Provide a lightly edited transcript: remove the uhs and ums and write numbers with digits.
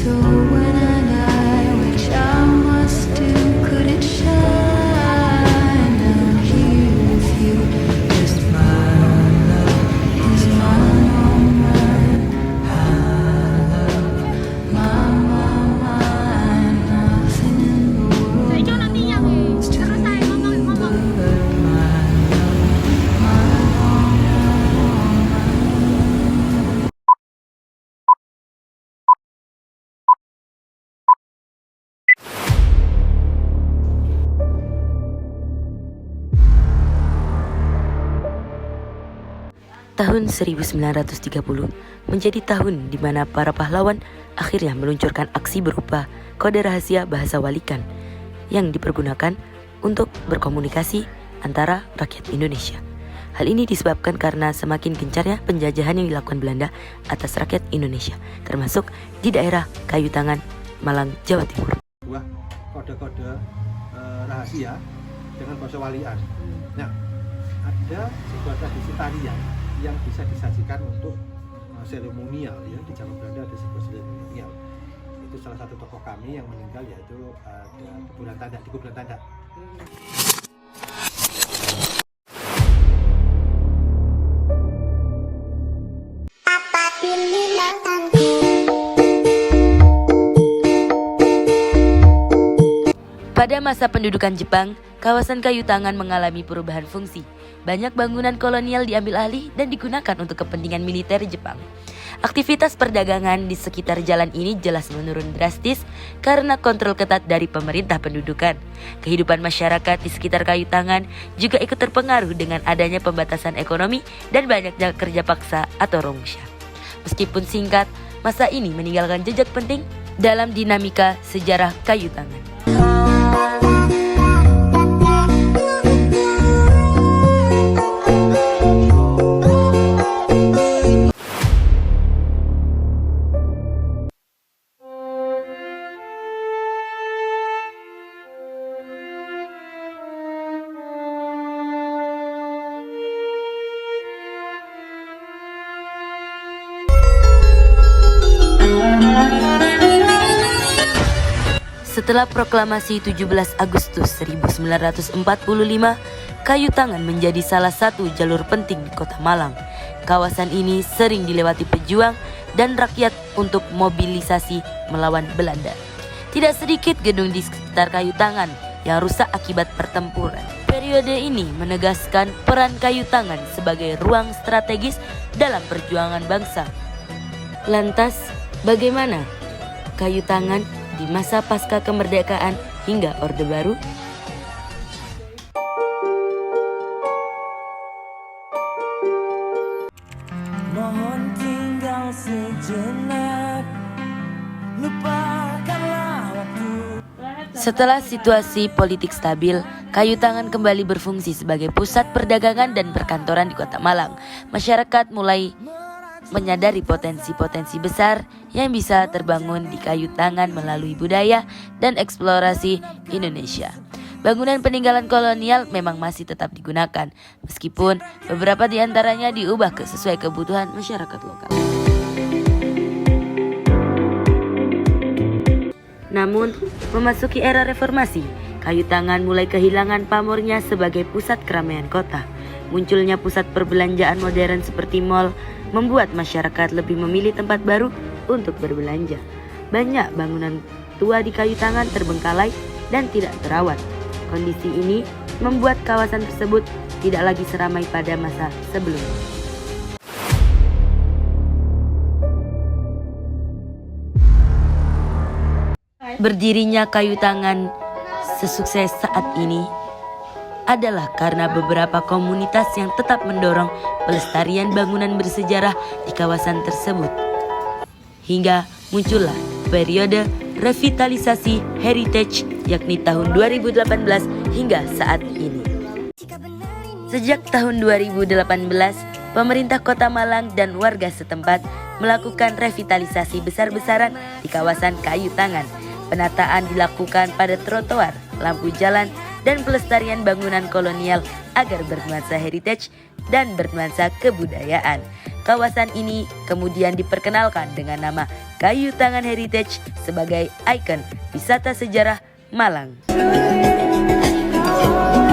So when I die, which I must do, could it shine down here with you? Just my love is mine, all mine. Mine, nothing in the world is to me but my Tahun 1930 menjadi tahun di mana para pahlawan akhirnya meluncurkan aksi berupa kode rahasia bahasa walikan yang dipergunakan untuk berkomunikasi antara rakyat Indonesia. Hal ini disebabkan karena semakin gencarnya penjajahan yang dilakukan Belanda atas rakyat Indonesia, termasuk di daerah Kayu Tangan, Malang, Jawa Timur. Sebuah kode-kode rahasia dengan bahasa walian. Nah, ada sebuah tradisi tarian yang bisa disajikan untuk seremonial ya, di zaman Belanda ada sebuah seremonial. Itu salah satu tokoh kami yang meninggal, yaitu ada Kuburan Tanda, di Kuburan Tanda. Pada masa pendudukan Jepang, kawasan Kayu Tangan mengalami perubahan fungsi. Banyak bangunan kolonial diambil alih dan digunakan untuk kepentingan militer Jepang. Aktivitas perdagangan di sekitar jalan ini jelas menurun drastis karena kontrol ketat dari pemerintah pendudukan. Kehidupan masyarakat di sekitar Kayu Tangan juga ikut terpengaruh dengan adanya pembatasan ekonomi dan banyaknya kerja paksa atau rongsia. Meskipun singkat, masa ini meninggalkan jejak penting dalam dinamika sejarah Kayu Tangan. Setelah proklamasi 17 Agustus 1945, Kayu Tangan menjadi salah satu jalur penting di Kota Malang. Kawasan ini sering dilewati pejuang dan rakyat untuk mobilisasi melawan Belanda. Tidak sedikit gedung di sekitar Kayu Tangan yang rusak akibat pertempuran. Periode ini menegaskan peran Kayu Tangan sebagai ruang strategis dalam perjuangan bangsa. Lantas, bagaimana Kayu Tangan di masa pasca kemerdekaan hingga Orde Baru? Mohon tinggal sejenak, lupakanlah waktu. Setelah situasi politik stabil, Kayu Tangan kembali berfungsi sebagai pusat perdagangan dan perkantoran di Kota Malang. Masyarakat mulai menyadari potensi-potensi besar yang bisa terbangun di Kayu Tangan melalui budaya dan eksplorasi Indonesia. Bangunan peninggalan kolonial memang masih tetap digunakan, meskipun beberapa di antaranya diubah sesuai kebutuhan masyarakat lokal. Namun, memasuki era reformasi, Kayu Tangan mulai kehilangan pamornya sebagai pusat keramaian kota. Munculnya pusat perbelanjaan modern seperti mal membuat masyarakat lebih memilih tempat baru untuk berbelanja. Banyak bangunan tua di Kayu Tangan terbengkalai dan tidak terawat. Kondisi ini membuat kawasan tersebut tidak lagi seramai pada masa sebelumnya. Berdirinya Kayu Tangan sesukses saat ini adalah karena beberapa komunitas yang tetap mendorong pelestarian bangunan bersejarah di kawasan tersebut. Hingga muncullah periode revitalisasi heritage yakni tahun 2018 hingga saat ini. Sejak tahun 2018, pemerintah Kota Malang dan warga setempat melakukan revitalisasi besar-besaran di kawasan Kayu Tangan. Penataan dilakukan pada trotoar, lampu jalan, dan pelestarian bangunan kolonial agar bernuansa heritage dan bernuansa kebudayaan. Kawasan ini kemudian diperkenalkan dengan nama Kayu Tangan Heritage sebagai ikon wisata sejarah Malang. True,